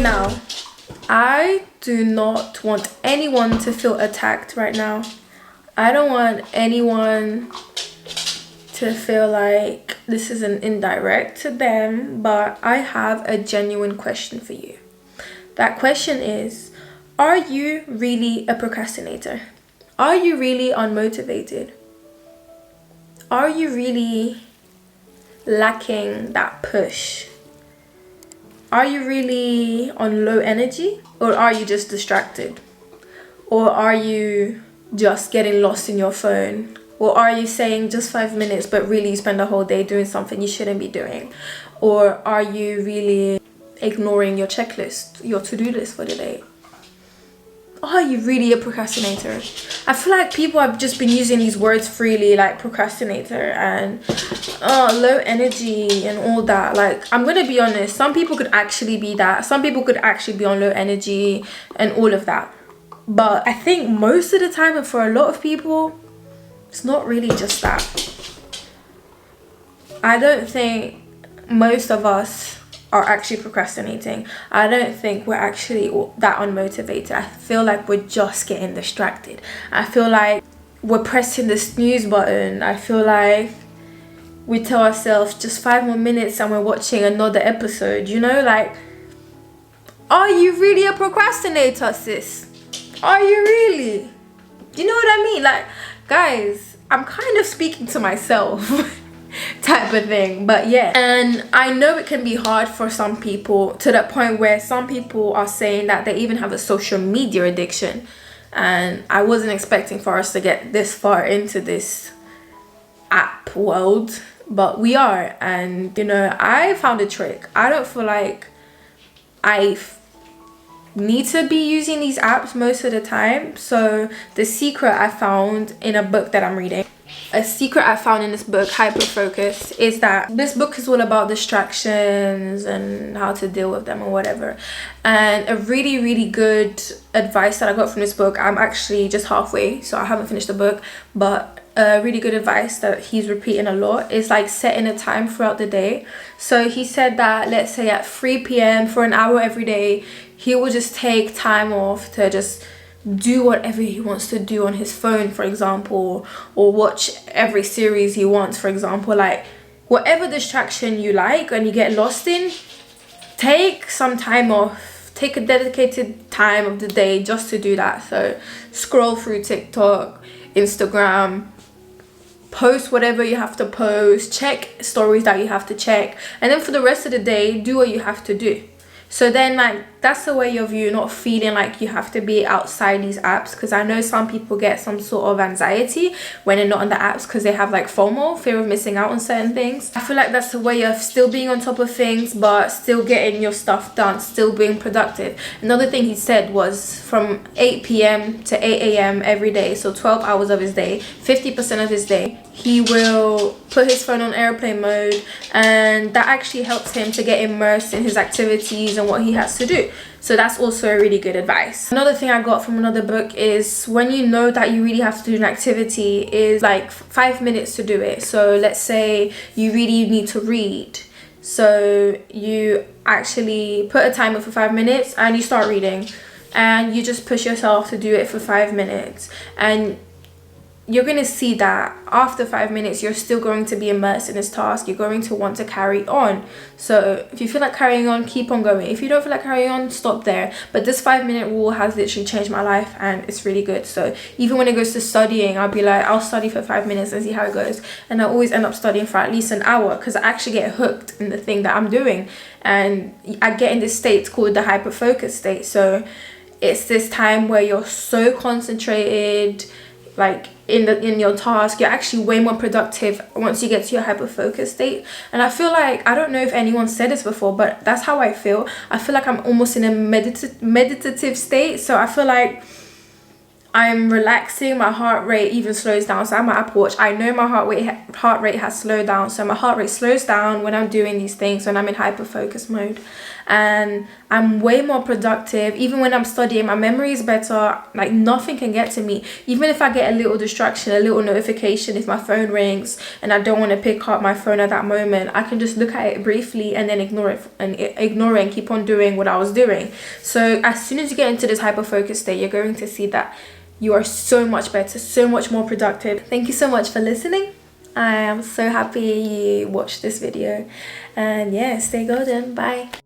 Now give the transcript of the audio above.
Now, I do not want anyone to feel attacked right now. I don't want anyone to feel like this is an indirect to them, but I have a genuine question for you. That question is, are you really a procrastinator? Are you really unmotivated? Are you really lacking that push? Are you really on low energy? Or are you just distracted? Or are you just getting lost in your phone? Or are you saying just 5 minutes but really you spend the whole day doing something you shouldn't be doing? Or are you really ignoring your checklist, your to-do list for the day? Are you really a procrastinator? I feel like people have just been using these words freely, like procrastinator and low energy and all that. Like, I'm gonna be honest, some people could actually be that. Some people could actually be on low energy and all of that. But I think most of the time, and for a lot of people, it's not really just that. I don't think most of us are actually procrastinating. I don't think we're actually that unmotivated. I feel like we're just getting distracted. I feel like we're pressing the snooze button. I feel like we tell ourselves just 5 more minutes and we're watching another episode, you know? Like, are you really a procrastinator, sis? Are you really? Do you know what I mean? Like, guys, I'm kind of speaking to myself. Type of thing. But yeah, and I know it can be hard for some people, to the point where some people are saying that they even have a social media addiction, and I wasn't expecting for us to get this far into this app world, but we are. And you know, I found a trick. I don't feel like I need to be using these apps most of the time. So the secret I found in a book that I'm reading, a secret I found in this book, Hyperfocus, is that this book is all about distractions and how to deal with them or whatever. And a really, really good advice that I got from this book, I'm actually just halfway, so I haven't finished the book, but really good advice that he's repeating a lot is like setting a time throughout the day. So he said that, let's say at 3 p.m. for an hour every day, he will just take time off to just do whatever he wants to do on his phone, for example, or watch every series he wants, for example. Like, whatever distraction you like and you get lost in, take some time off, take a dedicated time of the day just to do that. So scroll through TikTok, Instagram, post whatever you have to post, check stories that you have to check, and then for the rest of the day, do what you have to do. So then, like, that's a way of you not feeling like you have to be outside these apps, because I know some people get some sort of anxiety when they're not on the apps because they have like FOMO, fear of missing out on certain things. I feel like that's a way of still being on top of things but still getting your stuff done, still being productive. Another thing he said was from 8 p.m. to 8 a.m. every day, so 12 hours of his day, 50% of his day, he will put his phone on airplane mode, and that actually helps him to get immersed in his activities and what he has to do. So that's also a really good advice. Another thing I got from another book is, when you know that you really have to do an activity, is like 5 minutes to do it. So let's say you really need to read, so you actually put a timer for 5 minutes and you start reading, and you just push yourself to do it for 5 minutes, and you're going to see that after 5 minutes you're still going to be immersed in this task. You're going to want to carry on. So if you feel like carrying on, keep on going. If you don't feel like carrying on, stop there. But this 5-minute rule has literally changed my life, and it's really good. So even when it goes to studying, I'll be like, I'll study for 5 minutes and see how it goes, and I always end up studying for at least an hour, because I actually get hooked in the thing that I'm doing, and I get in this state called the hyperfocus state. So it's this time where you're so concentrated, like in your task. You're actually way more productive once you get to your hyper focus state. And I feel like, I don't know if anyone said this before, but that's how I feel. I feel like I'm almost in a meditative state. So I feel like I'm relaxing, my heart rate even slows down. So I'm at Apple Watch, I know my heart rate has slowed down. So my heart rate slows down when I'm doing these things, when I'm in hyper focus mode, and I'm way more productive. Even when I'm studying, my memory is better. Like, nothing can get to me. Even if I get a little distraction, a little notification, if my phone rings and I don't want to pick up my phone at that moment, I can just look at it briefly and then ignore it and keep on doing what I was doing. So as soon as you get into this hyper focus state, you're going to see that you are so much better, so much more productive. Thank you so much for listening. I am so happy you watched this video, and yeah, stay golden. Bye.